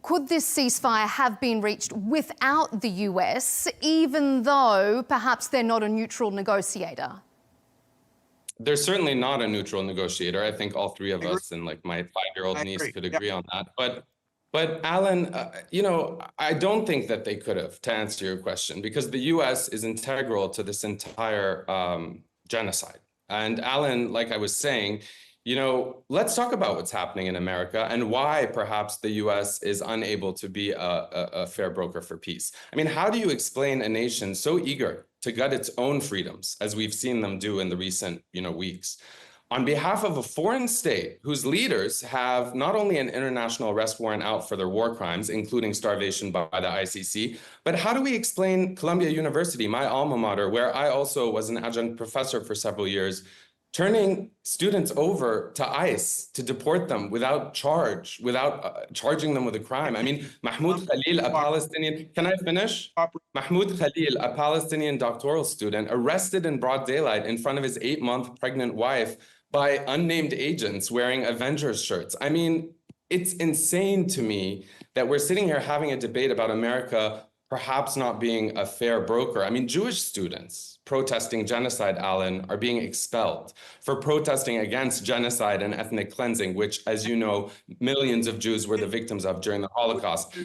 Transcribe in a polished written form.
could this ceasefire have been reached without the US, even though perhaps they're not a neutral negotiator? They're certainly not a neutral negotiator. I think all three of us and like my 5-year-old niece could agree on that. But Alan, I don't think that they could have, to answer your question, because the U.S. is integral to this entire genocide. And Alan, like I was saying, let's talk about what's happening in America and why perhaps the U.S. is unable to be a fair broker for peace. I mean, how do you explain a nation so eager to gut its own freedoms, as we've seen them do in the recent, weeks, on behalf of a foreign state whose leaders have not only an international arrest warrant out for their war crimes, including starvation by the ICC, but how do we explain Columbia University, my alma mater, where I also was an adjunct professor for several years, turning students over to ICE to deport them without charge, without charging them with a crime? I mean, Mahmoud Khalil, a Palestinian, can I finish? Mahmoud Khalil, a Palestinian doctoral student, arrested in broad daylight in front of his 8-month pregnant wife by unnamed agents wearing Avengers shirts. I mean, it's insane to me that we're sitting here having a debate about America perhaps not being a fair broker. I mean, Jewish students protesting genocide, Alan, are being expelled for protesting against genocide and ethnic cleansing, which, as you know, millions of Jews were the victims of during the Holocaust.